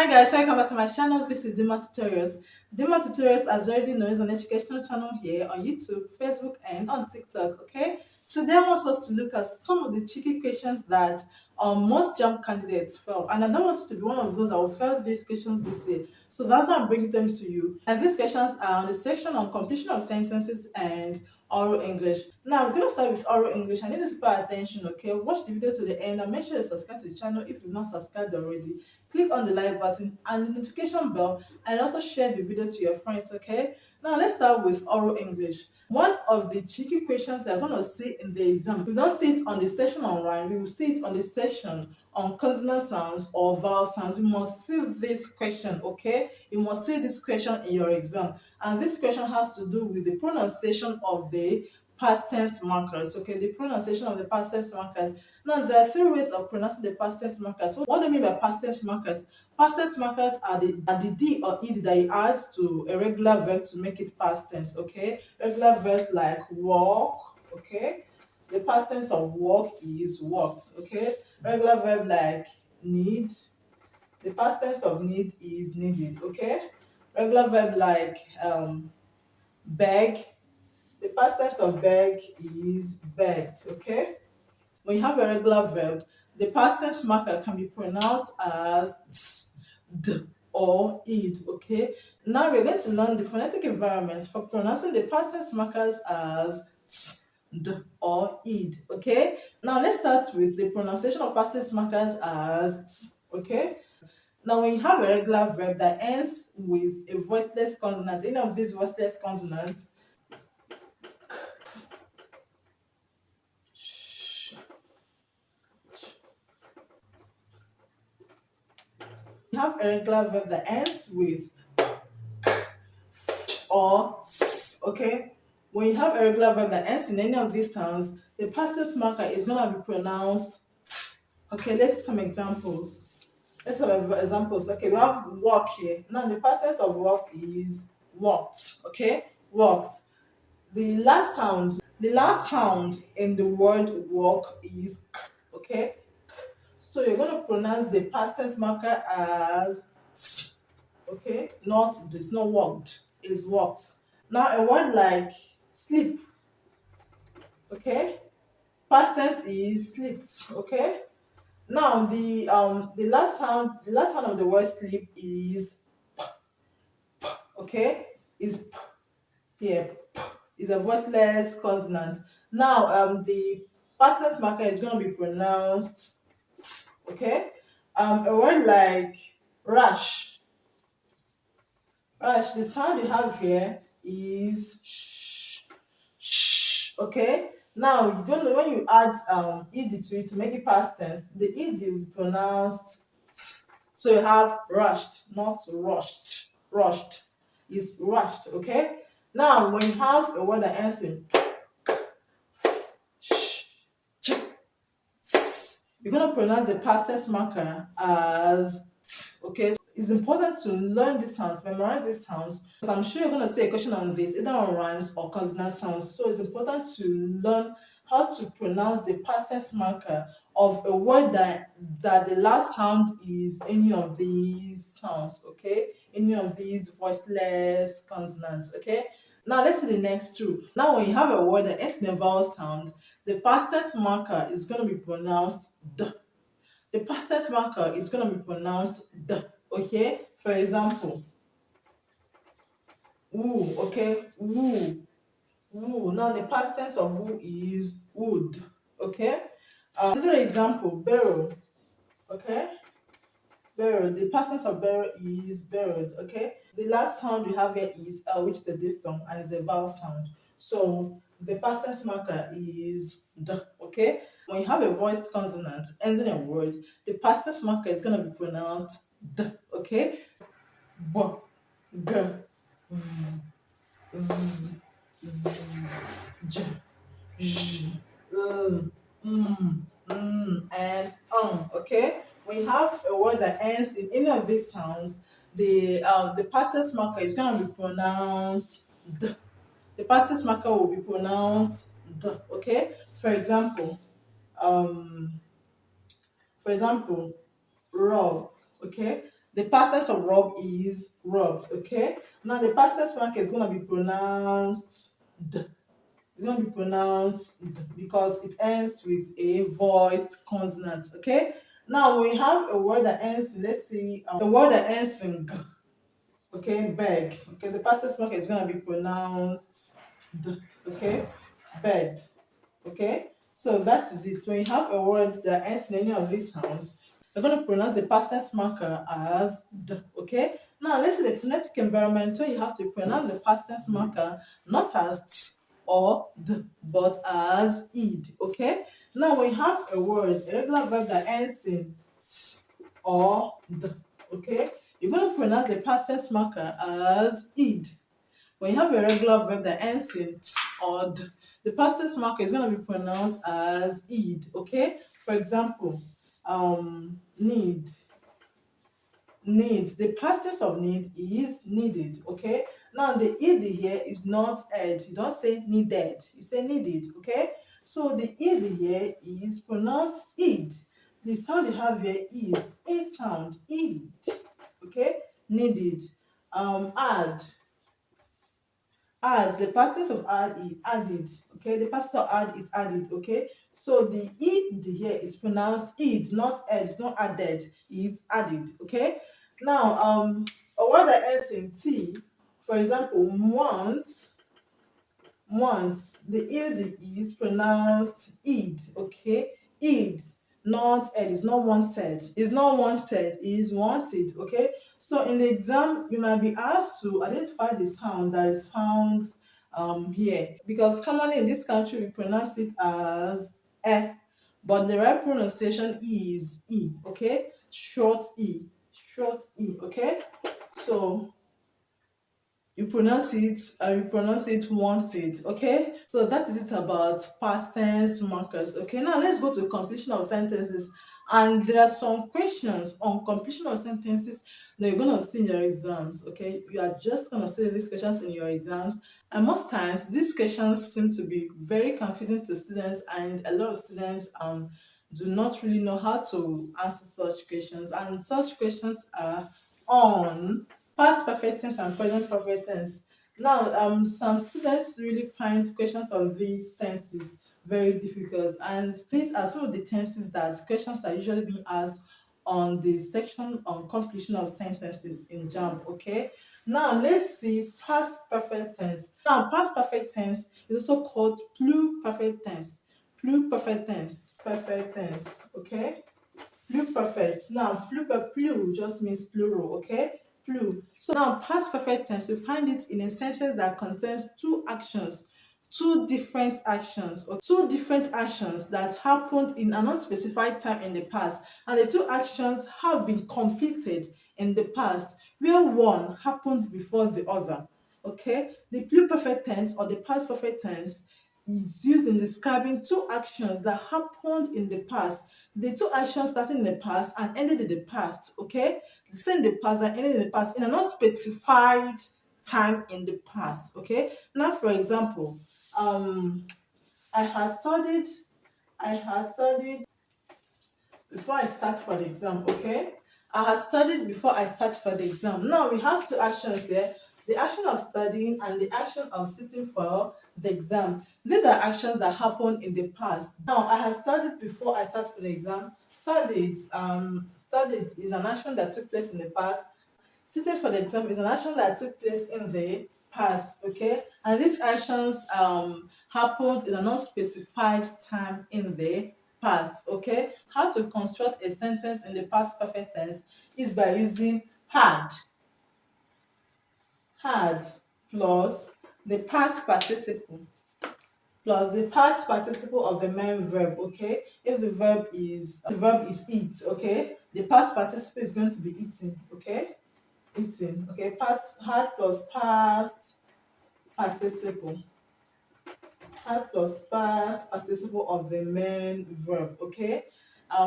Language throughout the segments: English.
Hi guys, welcome back to my channel. This is Dima Tutorials. Dima Tutorials, as you already know, is an educational channel here on YouTube, Facebook, and on TikTok. Okay, today I want us to look at some of the tricky questions that most JAMB candidates fail, and I don't want you to be one of those that will fail these questions this year. So that's why I'm bringing them to you. And these questions are on the section on completion of sentences and oral English. Now we're going to start with oral English. I need you to pay attention, okay? Watch the video to the end and make sure you subscribe to the channel if you've not subscribed already. Click on the like button and the notification bell, and also share the video to your friends, okay? Now let's start with oral English. One of the tricky questions that are going to see in the exam, we don't see it on the section on rhyme, we will see it on the section on consonant sounds or vowel sounds. You must see this question, okay? You must see this question in your exam, and this question has to do with the pronunciation of the past tense markers, okay? The pronunciation of the past tense markers. Now there are three ways of pronouncing the past tense markers. What do I mean by past tense markers? Past tense markers are the d or ed that you add to a regular verb to make it past tense, okay? Regular verbs like walk, okay? The past tense of walk is walked, okay? Regular verb like need, the past tense of need is needed, okay? Regular verb like beg, the past tense of beg is begged, okay? When you have a regular verb, the past tense marker can be pronounced as ts, d, or id, okay? Now we're going to learn the phonetic environments for pronouncing the past tense markers as ts, d, or id, okay? Now let's start with the pronunciation of past tense markers as ts, okay? Now when you have a regular verb that ends with a voiceless consonant, any of these voiceless consonants, you have a regular verb that ends with or s, okay? When you have a regular verb that ends in any of these sounds, the past tense marker is going to be pronounced t. Okay, let's see some examples. Let's have examples. Okay, we have walk here. Now the past tense of walk is walked, okay? Walked. The last sound in the word walk is k, okay? So you're going to pronounce the past tense marker as t, okay? Not it's not walked, it's walked. Now a word like sleep, okay? Past tense is slept, okay? Now the last sound of the word sleep is p, okay? Is p here. P is a voiceless consonant. Now the past tense marker is going to be pronounced t, okay? A word like rush. Rush, the sound you have here is sh, sh, okay? Now, you're gonna, when you add ed to it to make it past tense, the ed will be pronounced t. So you have rushed, not rushed. Rushed is rushed, okay? Now, when you have a word that ends in sh, ch, s, you're gonna pronounce the past tense marker as t, okay? It's important to learn these sounds, memorize these sounds, because I'm sure you're going to see a question on this, either on rhymes or consonant sounds. So it's important to learn how to pronounce the past tense marker of a word that the last sound is any of these sounds, okay? Any of these voiceless consonants, okay? Now let's see the next two. Now when you have a word that ends in a vowel sound, the past tense marker is going to be pronounced d. The past tense marker is going to be pronounced d, okay? For example, woo, okay? Woo, woo. Now the past tense of woo is would, okay? Another example, barrel, okay? Barrel. The past tense of barrel is buried, okay? The last sound we have here is L, which is a diphthong and is a vowel sound. So the past tense marker is d, okay? When you have a voiced consonant ending a word, the past tense marker is going to be pronounced d, okay? B, g, v, v, z, j, j, and okay? When you have a word that ends in any of these sounds, the past tense marker is going to be pronounced d. The past tense marker will be pronounced d, okay? For example, um, rob, okay? The past tense of rub is rubbed. Okay. Now the past tense marker is gonna be pronounced d. It's gonna be pronounced d because it ends with a voiced consonant. Okay. Now we have a word that ends. Let's see, a word that ends in g. Okay, beg. Okay, the past tense marker is gonna be pronounced d. Okay, bed. Okay, so that is it. When you have a word that ends in any of these sounds, you're going to pronounce the past tense marker as d. Okay, now let's say the phonetic environment where you have to pronounce the past tense marker not as t or d but as id. Okay, now when you have a word, a regular verb that ends in t or d, okay, you're going to pronounce the past tense marker as id. When you have a regular verb that ends in t or d, the past tense marker is going to be pronounced as id. Okay. For example, need. Need. The past tense of need is needed. Okay. Now the id here is not ed. You don't say needed. You say needed. Okay. So the id here is pronounced id. The sound you have here is a sound id. Okay. Needed. Add. Add, the past tense of add is added. Okay, the past tense of add is added. Okay, so the id here is pronounced id, not ed. It's not added, it's added. Okay, now a word that ends in t, for example, want. Once the id is pronounced id. Okay, id, not ed. Is not wanted. Is not wanted. Is wanted. Okay, so in the exam you might be asked to identify the sound that is found here, because commonly in this country we pronounce it as e, but the right pronunciation is e. Okay, short e. Short e. Okay, so you pronounce it wanted. Okay, so that is it about past tense markers. Okay, now let's go to completion of sentences, and there are some questions on completion of sentences that you're going to see in your exams. Okay, you are just going to see these questions in your exams, and most times these questions seem to be very confusing to students, and a lot of students do not really know how to answer such questions, and such questions are on past perfect tense and present perfect tense. Now, some students really find questions of these tenses very difficult, and these are some of the tenses that questions are usually being asked on the section on completion of sentences in JAMB. Okay, now let's see past perfect tense. Now, past perfect tense is also called pluperfect tense. Pluperfect tense, perfect tense. Okay, pluperfect. Now, plu just means plural. Okay, plu. So now, past perfect tense, you find it in a sentence that contains two actions, two different actions that happened in an unspecified time in the past, and the two actions have been completed in the past, where one happened before the other. Okay, the pluperfect tense or the past perfect tense is used in describing two actions that happened in the past. The two actions started in the past and ended in the past. Okay, say in the past and ended in the past in an unspecified time in the past. Okay, now for example, um I had studied I had studied before I start for the exam. Okay, I had studied before I start for the exam. Now we have two actions here: the action of studying and the action of sitting for the exam. These are actions that happened in the past. Now, I had studied before I start for the exam. Studied is an action that took place in the past. Sitting for the exam is an action that took place in the past. Okay, and these actions happened in an unspecified time in the past. Okay, how to construct a sentence in the past perfect tense is by using had plus the past participle plus the past participle of the main verb. Okay, if the verb is eat, okay, the past participle is going to be eating. Okay, eating. Okay, past had plus past participle. Had plus past participle of the main verb. Okay.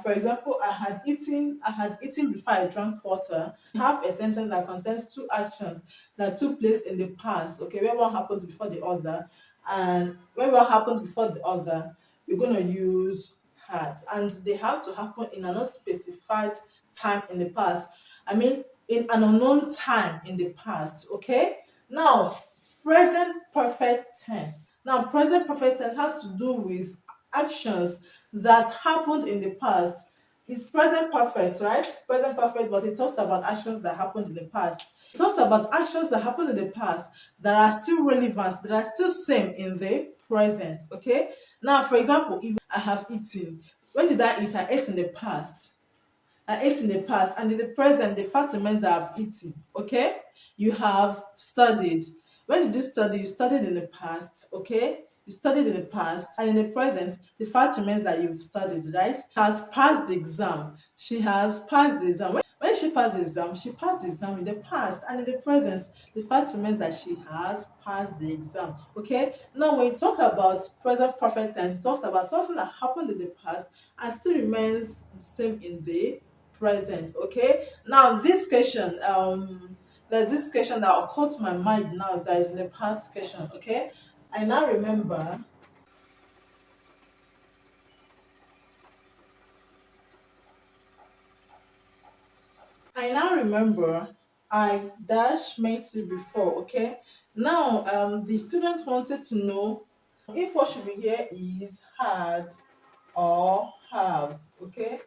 For example, I had eaten before I drank water. Have a sentence that contains two actions that took place in the past. Okay, where one happened before the other, and when one happened before the other, we're gonna use had, and they have to happen in an unspecified time in the past. I mean, in an unknown time in the past. Okay, now present perfect tense. Now present perfect tense has to do with actions that happened in the past. It's present perfect, right? Present perfect, but it talks about actions that happened in the past. It talks about actions that happened in the past that are still relevant, that are still same in the present. Okay, now for example, if I have eaten, when did I eat? I ate in the past. I ate in the past, and in the present, the fact remains I have eaten. Okay? You have studied. When did you study? You studied in the past. Okay? You studied in the past, and in the present, the fact remains that you've studied, right? Has passed the exam. She has passed the exam. When she passed she passed the exam in the past, and in the present, the fact remains that she has passed the exam. Okay? Now, when you talk about present perfect tense, it talks about something that happened in the past and still remains the same in the present. Okay, now this question, there's this question that occurred to my mind now that is in the past question. Okay, I now remember. I now remember I dash made to before. Okay, now the student wanted to know if what should be here is had or have. Okay,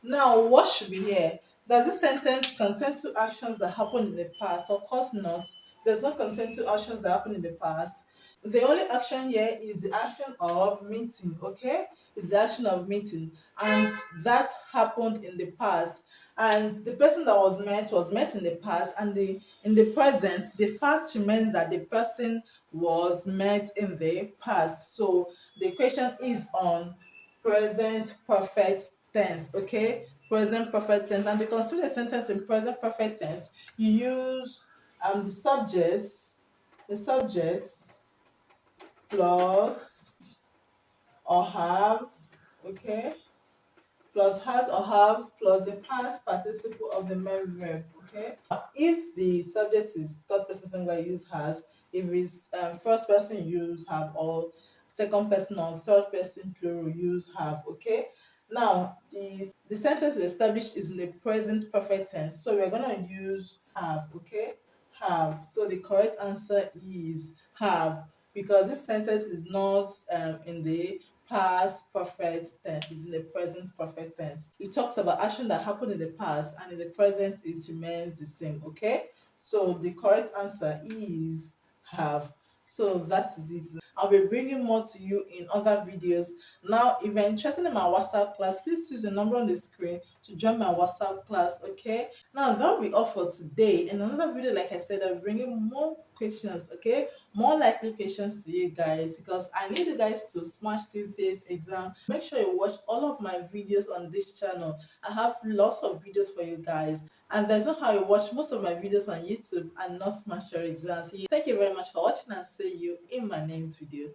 now, what should be here? Does this sentence contain two actions that happened in the past? Of course not. Does not contain two actions that happened in the past. The only action here is the action of meeting, okay? It's the action of meeting, and that happened in the past. And the person that was met in the past, and in the present, the fact remains that the person was met in the past. So the question is on present perfect tense. Okay, present perfect tense. And to consider a sentence in present perfect tense, you use the subject plus or have. Okay, plus has or have plus the past participle of the main verb. Okay, if the subject is third person singular, use has. If it's first person, use have, or second person or third person plural, use have. Okay, now the sentence we established is in the present perfect tense, so we're gonna use have. Okay, have. So the correct answer is have, because this sentence is not in the past perfect tense, is in the present perfect tense. It talks about action that happened in the past, and in the present it remains the same. Okay, so the correct answer is have. So that is it. I'll be bringing more to you in other videos. Now, if you're interested in my WhatsApp class, please use the number on the screen to join my WhatsApp class. Okay, now that'll be all for today. In another video, like I said, I'll be bringing more questions. Okay, more likely questions to you guys, because I need you guys to smash this year's exam. Make sure you watch all of my videos on this channel. I have lots of videos for you guys, and there's no how you watch most of my videos on YouTube and not smash your exams. Thank you very much for watching, and see you in my next video.